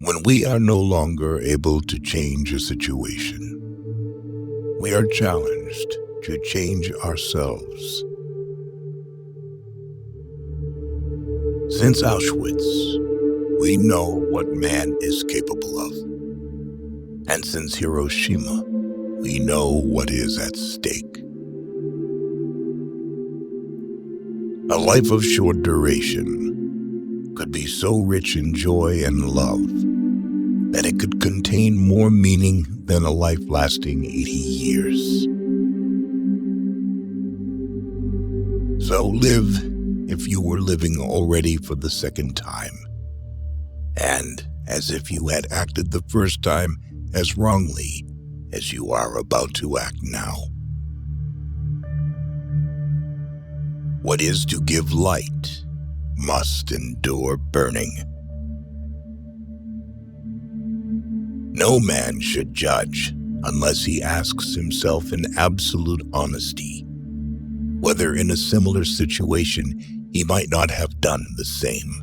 When we are no longer able to change a situation, we are challenged to change ourselves. Since Auschwitz, we know what man is capable of. And since Hiroshima, we know what is at stake. A life of short duration could be so rich in joy and love that it could contain more meaning than a life lasting 80 years. So live if you were living already for the second time, and as if you had acted the first time as wrongly as you are about to act now. What is to give light must endure burning. No man should judge unless he asks himself in absolute honesty whether in a similar situation he might not have done the same.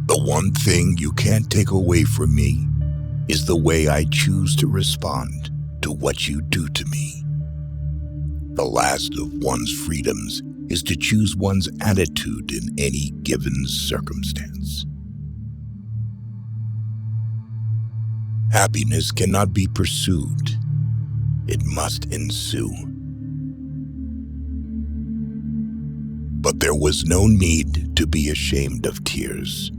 The one thing you can't take away from me is the way I choose to respond to what you do to me. The last of one's freedoms is to choose one's attitude in any given circumstance. Happiness cannot be pursued. It must ensue. But there was no need to be ashamed of tears,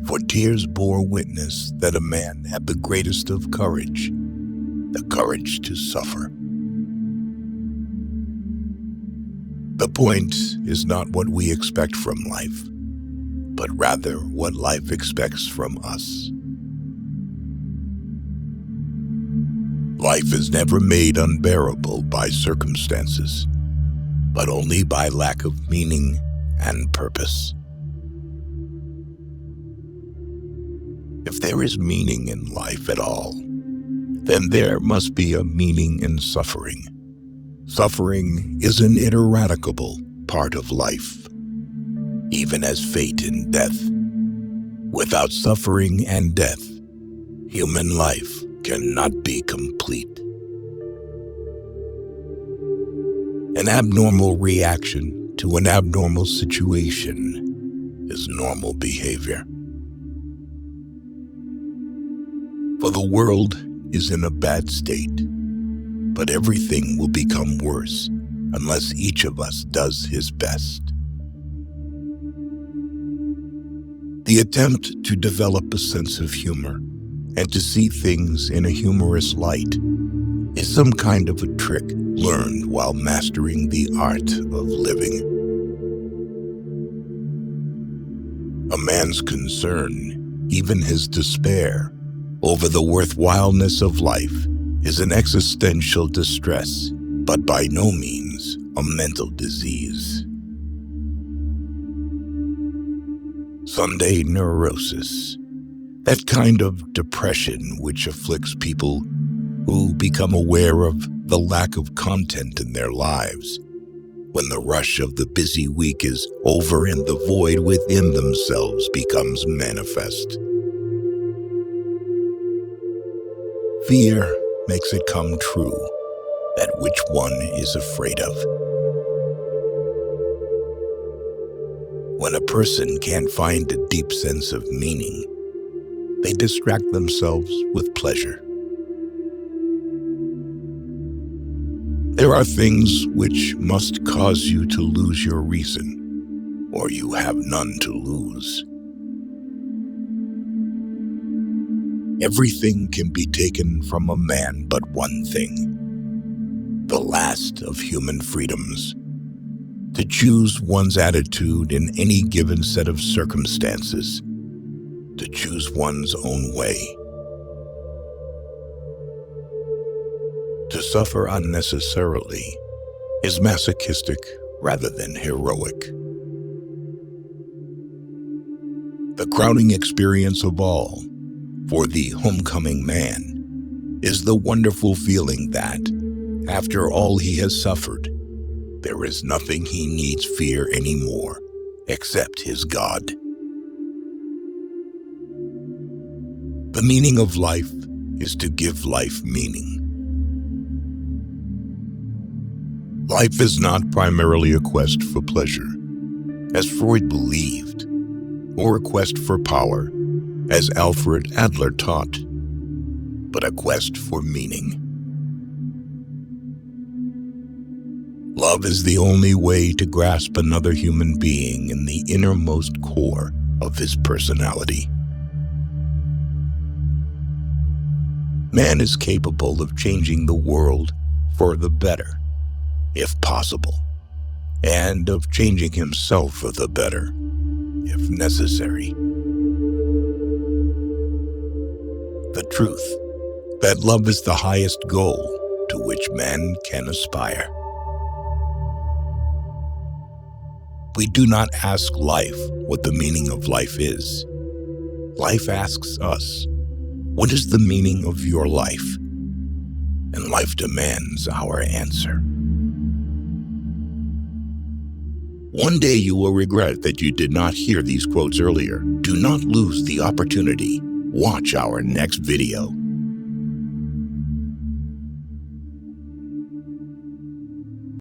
for tears bore witness that a man had the greatest of courage, the courage to suffer. The point is not what we expect from life, but rather what life expects from us. Life is never made unbearable by circumstances, but only by lack of meaning and purpose. If there is meaning in life at all, then there must be a meaning in suffering. Suffering is an ineradicable part of life, even as fate and death. Without suffering and death, human life cannot be complete. An abnormal reaction to an abnormal situation is normal behavior. For the world is in a bad state, but everything will become worse unless each of us does his best. The attempt to develop a sense of humor and to see things in a humorous light is some kind of a trick learned while mastering the art of living. A man's concern, even his despair, over the worthwhileness of life is an existential distress, but by no means a mental disease. Sunday neurosis, that kind of depression which afflicts people who become aware of the lack of content in their lives when the rush of the busy week is over and the void within themselves becomes manifest. Fear makes it come true that which one is afraid of. When a person can't find a deep sense of meaning, they distract themselves with pleasure. There are things which must cause you to lose your reason, or you have none to lose. Everything can be taken from a man but one thing, the last of human freedoms, to choose one's attitude in any given set of circumstances, to choose one's own way. To suffer unnecessarily is masochistic rather than heroic. The crowning experience of all, for the homecoming man, is the wonderful feeling that, after all he has suffered, there is nothing he needs fear anymore except his God. The meaning of life is to give life meaning. Life is not primarily a quest for pleasure, as Freud believed, or a quest for power, as Alfred Adler taught, but a quest for meaning. Love is the only way to grasp another human being in the innermost core of his personality. Man is capable of changing the world for the better, if possible, and of changing himself for the better, if necessary. The truth that love is the highest goal to which man can aspire. We do not ask life what the meaning of life is. Life asks us, what is the meaning of your life? And life demands our answer. One day you will regret that you did not hear these quotes earlier. Do not lose the opportunity. Watch our next video